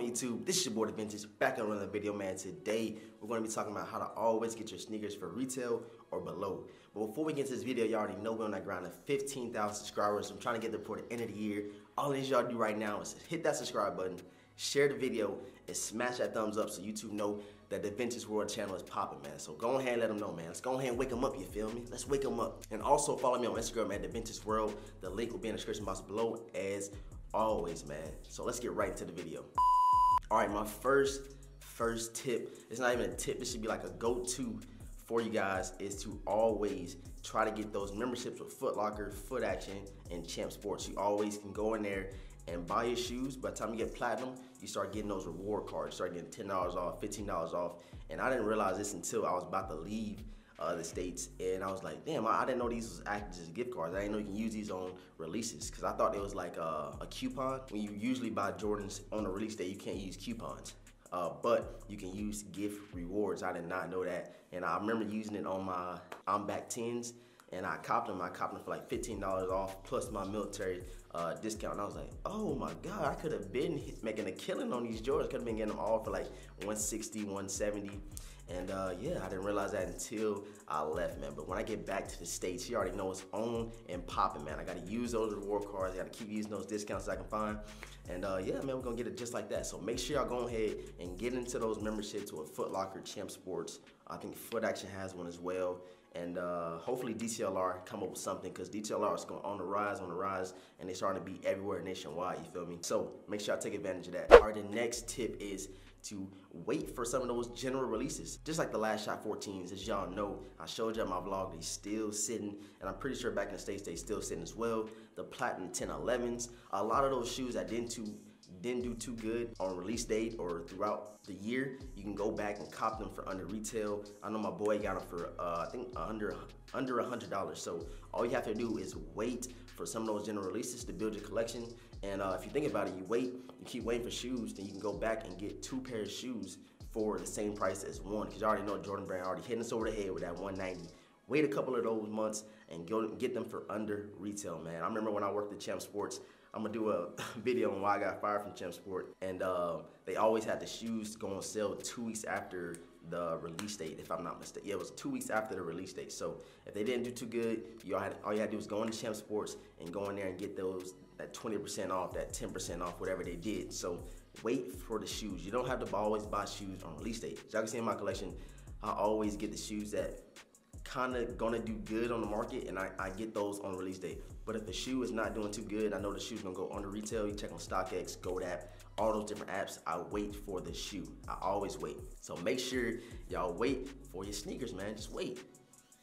YouTube? This is your boy DeVintage, back on another video, man. Today, we're going to be talking about how to always get your sneakers for retail or below. But before we get into this video, you already know we're on that grind of 15,000 subscribers. I'm trying to get there before the end of the year. All that y'all do right now is hit that subscribe button, share the video, and smash that thumbs up so YouTube know that the DeVintage World channel is popping, man. So go ahead and let them know, man. Let's go ahead and wake them up, you feel me? Let's wake them up. And also follow me on Instagram at DeVintage World. The link will be in the description box below as always, man. So let's get right into the video. All right, my first tip, it's not even a tip, this should be like a go-to for you guys, is to always try to get those memberships with Foot Locker, Foot Action, and Champ Sports. You always can go in there and buy your shoes. By the time you get platinum, you start getting those reward cards. You start getting $10 off, $15 off. And I didn't realize this until I was about to leave the States, and I was like, damn, I didn't know these was acting as gift cards. I didn't know you can use these on releases, because I thought it was like a coupon. When you usually buy Jordans on a release day, you can't use coupons, but you can use gift rewards. I did not know that, and I remember using it on my I'm Back 10s, and I copped them for like $15 off, plus my military discount. And I was like, oh my God, I could have been making a killing on these Jordans. Could have been getting them all for like $160, $170. And yeah, I didn't realize that until I left, man. But when I get back to the States, you already know it's on and popping, man. I gotta use those reward cards. I gotta keep using those discounts I can find. And yeah, man, we're gonna get it just like that. So make sure y'all go ahead and get into those memberships with Foot Locker, Champ Sports. I think Foot Action has one as well. And hopefully DTLR come up with something, because DTLR is going on the rise, and they're starting to be everywhere nationwide, you feel me? So make sure I take advantage of that. All right, the next tip is to wait for some of those general releases. Just like the Last Shot 14s, as y'all know, I showed you in my vlog, they still sitting, and I'm pretty sure back in the States, they still sitting as well. The Platinum 1011s, a lot of those shoes that didn't do too good on release date or throughout the year, you can go back and cop them for under retail. I know my boy got them for I think under $100. So all you have to do is wait for some of those general releases to build your collection. And if you think about it, you keep waiting for shoes, then you can go back and get 2 pairs of shoes for the same price as one, because you already know Jordan Brand already hitting us over the head with that 190. Wait a couple of those months and go get them for under retail, man. I remember when I worked at Champ Sports, I'm gonna do a video on why I got fired from Champ Sport, and they always had the shoes go on sale 2 weeks after the release date, if I'm not mistaken. Yeah, it was 2 weeks after the release date. So if they didn't do too good, all you had to do was go into Champ Sports and go in there and get that 20% off, that 10% off, whatever they did. So wait for the shoes. You don't have to always buy shoes on release date. As y'all can see in my collection, I always get the shoes that kind of gonna do good on the market, and I get those on release day. But if the shoe is not doing too good, I know the shoe's gonna go under retail. You check on StockX, GoDaddy, all those different apps, I wait for the shoe. I always wait. So make sure y'all wait for your sneakers, man. Just wait.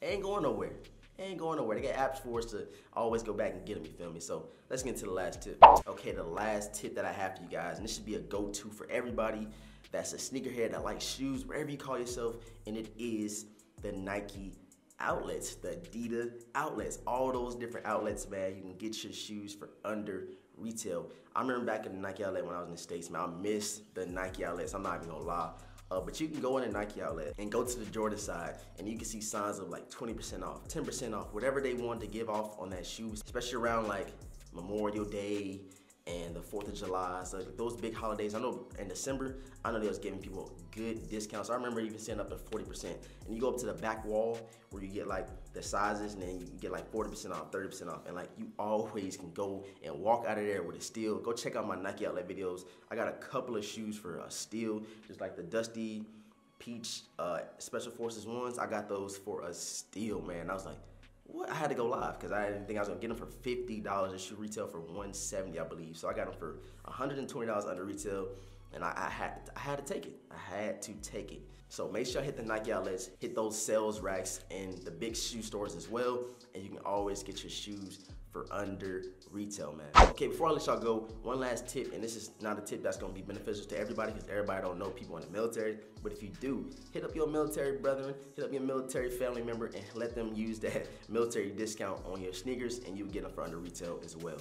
Ain't going nowhere. Ain't going nowhere. They got apps for us to always go back and get them, you feel me? So let's get into the last tip. Okay, the last tip that I have for you guys, and this should be a go-to for everybody that's a sneakerhead that likes shoes, wherever you call yourself, and it is the Nike outlets, the Adidas outlets, all those different outlets, man. You can get your shoes for under retail. I remember back in the Nike outlet when I was in the States, man, I miss the Nike outlets, I'm not even gonna lie. But you can go in a Nike outlet and go to the Jordan side, and you can see signs of like 20% off, 10% off, whatever they want to give off on that shoe, especially around like Memorial Day and the 4th of July. So those big holidays, I know in December, I know they was giving people good discounts. I remember even seeing up to 40%. And you go up to the back wall where you get like the sizes, and then you can get like 40% off, 30% off. And like you always can go and walk out of there with a steal. Go check out my Nike outlet videos. I got a couple of shoes for a steal, just like the Dusty Peach Special Forces ones. I got those for a steal, man. I was like, what? I had to go live because I didn't think I was gonna get them for $50. It should retail for $170, I believe. So I got them for $120 under retail, and I had to take it. I had to take it. So make sure I hit the Nike outlets, hit those sales racks and the big shoe stores as well, and you can always get your shoes for under retail, man. Okay, before I let y'all go, one last tip, and this is not a tip that's gonna be beneficial to everybody, because everybody don't know people in the military, but if you do, hit up your military brethren, hit up your military family member, and let them use that military discount on your sneakers, and you'll get them for under retail as well.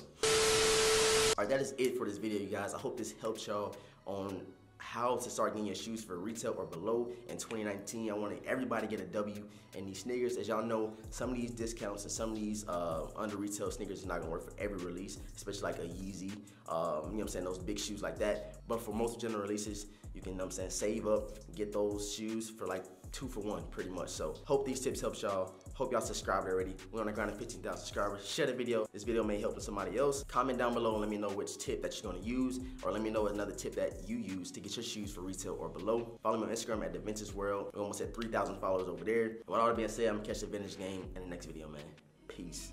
All right, that is it for this video, you guys. I hope this helps y'all on how to start getting your shoes for retail or below in 2019. I wanted everybody to get a W in these sneakers. As y'all know, some of these discounts and some of these under retail sneakers is not gonna work for every release, especially like a Yeezy, you know what I'm saying, those big shoes like that. But for most general releases, you can, you know what I'm saying, save up, get those shoes for like 2 for 1 pretty much. So hope these tips help y'all. Hope y'all subscribed already. We're on the ground of 15,000 subscribers. Share the video. This video may help somebody else. Comment down below and let me know which tip that you're gonna use, or let me know another tip that you use to get your shoes for retail or below. Follow me on Instagram at DeVintage World. We're almost at 3,000 followers over there. And with all that being said, I'm gonna catch the vintage game in the next video, man. Peace.